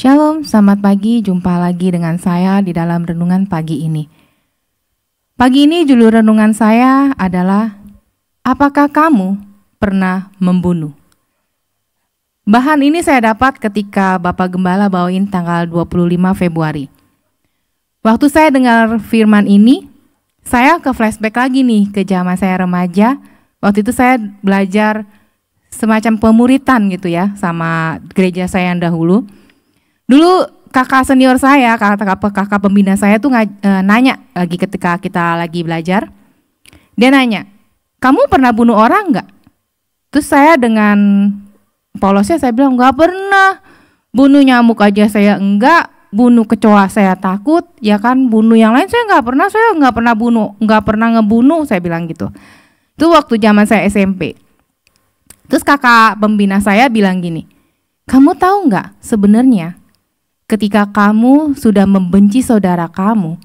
Shalom, selamat pagi. Jumpa lagi dengan saya di dalam renungan pagi ini. Pagi ini judul renungan saya adalah apakah kamu pernah membunuh? Bahan ini saya dapat ketika Bapak Gembala bawain tanggal 25 Februari. Waktu saya dengar firman ini, saya ke flashback lagi nih ke zaman saya remaja. Waktu itu saya belajar semacam pemuritan gitu ya sama gereja saya yang dahulu. Dulu kakak senior saya, kakak pembina saya tuh nanya lagi ketika kita lagi belajar. Dia nanya, kamu pernah bunuh orang nggak? Terus saya dengan polosnya saya bilang, nggak pernah. Bunuh nyamuk aja saya enggak, bunuh kecoa saya takut, ya kan, bunuh yang lain saya nggak pernah bunuh, nggak pernah ngebunuh, saya bilang gitu. Itu waktu zaman saya SMP. Terus kakak pembina saya bilang gini, kamu tahu nggak sebenarnya ketika kamu sudah membenci saudara kamu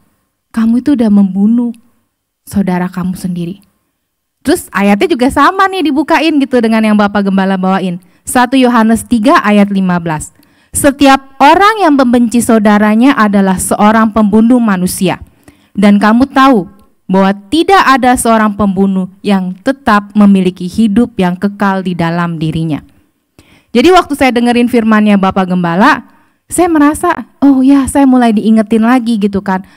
itu udah membunuh saudara kamu sendiri. Terus ayatnya juga sama nih dibukain gitu dengan yang Bapak Gembala bawain. 1 Yohanes 3 ayat 15. Setiap orang yang membenci saudaranya adalah seorang pembunuh manusia. Dan kamu tahu bahwa tidak ada seorang pembunuh yang tetap memiliki hidup yang kekal di dalam dirinya. Jadi waktu saya dengerin firmannya Bapak Gembala, saya merasa, oh ya, saya mulai diingetin lagi gitu kan.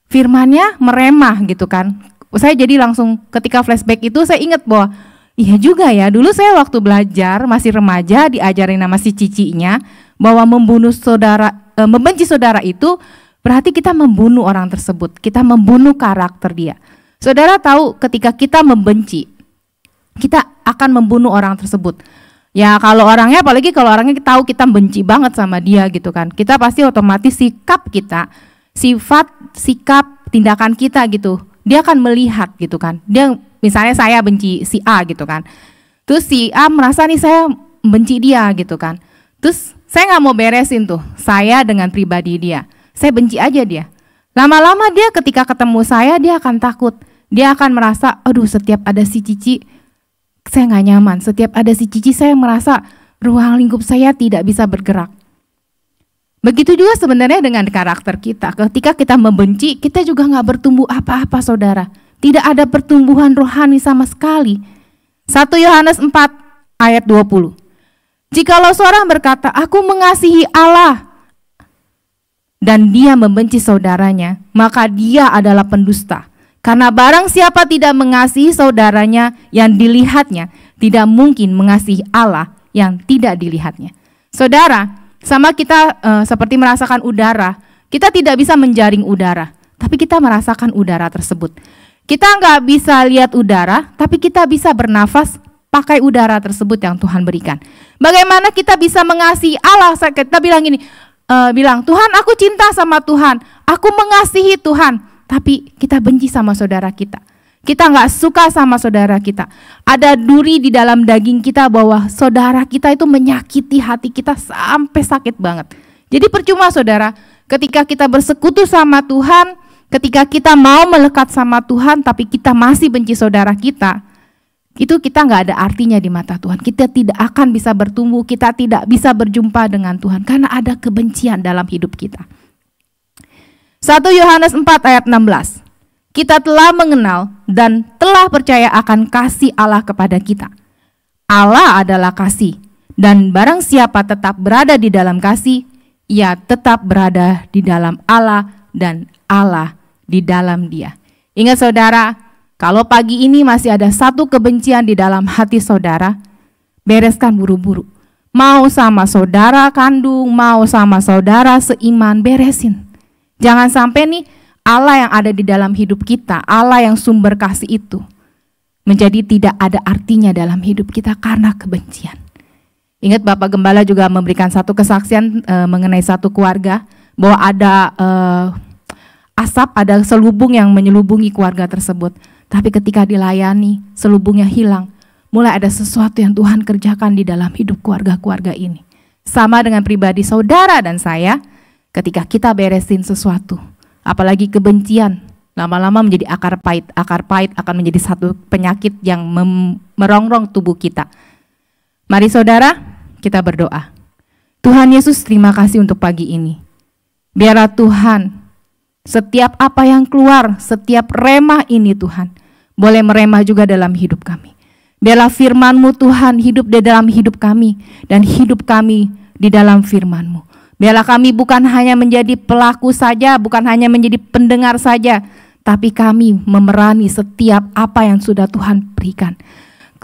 Firmannya meremah gitu kan. Saya jadi langsung ketika flashback itu saya ingat bahwa iya juga ya, dulu saya waktu belajar masih remaja diajarin nama si cicinya bahwa membenci saudara itu berarti kita membunuh orang tersebut, kita membunuh karakter dia. Saudara tahu ketika kita membenci, kita akan membunuh orang tersebut. Ya kalau orangnya, apalagi kalau orangnya kita tahu kita benci banget sama dia gitu kan, kita pasti otomatis sikap kita, sifat, sikap, tindakan kita gitu, dia akan melihat gitu kan. Dia misalnya saya benci si A gitu kan, terus si A merasa nih saya benci dia gitu kan, terus saya nggak mau beresin tuh, saya dengan pribadi dia, saya benci aja dia. Lama-lama dia ketika ketemu saya dia akan takut, dia akan merasa, aduh setiap ada si Cici saya nggak nyaman, setiap ada si Cici saya merasa ruang lingkup saya tidak bisa bergerak. Begitu juga sebenarnya dengan karakter kita. Ketika kita membenci, kita juga nggak bertumbuh apa-apa saudara. Tidak ada pertumbuhan rohani sama sekali. 1 Yohanes 4 ayat 20. Jikalau seorang berkata, aku mengasihi Allah, dan dia membenci saudaranya, maka dia adalah pendusta. Karena barang siapa tidak mengasihi saudaranya yang dilihatnya, tidak mungkin mengasihi Allah yang tidak dilihatnya. Saudara, sama kita seperti merasakan udara, kita tidak bisa menjaring udara, tapi kita merasakan udara tersebut. Kita nggak bisa lihat udara, tapi kita bisa bernafas pakai udara tersebut yang Tuhan berikan. Bagaimana kita bisa mengasihi Allah? Kita bilang gini, Tuhan aku cinta sama Tuhan, aku mengasihi Tuhan. Tapi kita benci sama saudara kita. Kita nggak suka sama saudara kita. Ada duri di dalam daging kita bahwa saudara kita itu menyakiti hati kita sampai sakit banget. Jadi percuma saudara, ketika kita bersekutu sama Tuhan, ketika kita mau melekat sama Tuhan, tapi kita masih benci saudara kita, itu kita nggak ada artinya di mata Tuhan. Kita tidak akan bisa bertumbuh, kita tidak bisa berjumpa dengan Tuhan karena ada kebencian dalam hidup kita. 1 Yohanes 4 ayat 16. Kita telah mengenal dan telah percaya akan kasih Allah kepada kita. Allah adalah kasih, dan barang siapa tetap berada di dalam kasih, ia tetap berada di dalam Allah dan Allah di dalam dia. Ingat saudara, kalau pagi ini masih ada satu kebencian di dalam hati saudara, bereskan buru-buru. Mau sama saudara kandung, mau sama saudara seiman, beresin. Jangan sampai nih Allah yang ada di dalam hidup kita, Allah yang sumber kasih itu menjadi tidak ada artinya dalam hidup kita karena kebencian. Ingat Bapak Gembala juga memberikan satu kesaksian mengenai satu keluarga bahwa ada asap, ada selubung yang menyelubungi keluarga tersebut. Tapi ketika dilayani, selubungnya hilang. Mulai ada sesuatu yang Tuhan kerjakan di dalam hidup keluarga-keluarga ini. Sama dengan pribadi saudara dan saya. Ketika kita beresin sesuatu, apalagi kebencian, lama-lama menjadi akar pahit. Akar pahit akan menjadi satu penyakit yang merongrong tubuh kita. Mari saudara, kita berdoa. Tuhan Yesus, terima kasih untuk pagi ini. Biarlah Tuhan, setiap apa yang keluar, setiap remah ini Tuhan, boleh meremah juga dalam hidup kami. Biarlah firman-Mu Tuhan hidup di dalam hidup kami, dan hidup kami di dalam firman-Mu. Biarlah kami bukan hanya menjadi pelaku saja, bukan hanya menjadi pendengar saja, tapi kami memerani setiap apa yang sudah Tuhan berikan.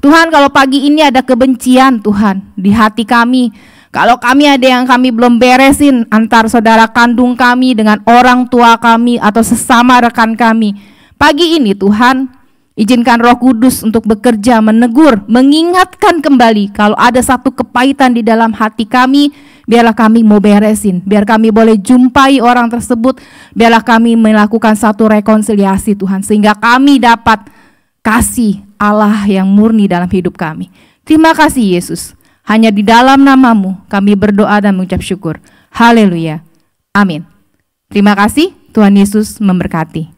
Tuhan, kalau pagi ini ada kebencian Tuhan di hati kami, kalau kami ada yang kami belum beresin antar saudara kandung kami dengan orang tua kami atau sesama rekan kami, pagi ini Tuhan, izinkan Roh Kudus untuk bekerja, menegur, mengingatkan kembali kalau ada satu kepahitan di dalam hati kami, biarlah kami mau beresin, biar kami boleh jumpai orang tersebut, biarlah kami melakukan satu rekonsiliasi Tuhan, sehingga kami dapat kasih Allah yang murni dalam hidup kami. Terima kasih Yesus, hanya di dalam nama-Mu kami berdoa dan mengucap syukur. Haleluya. Amin. Terima kasih, Tuhan Yesus memberkati.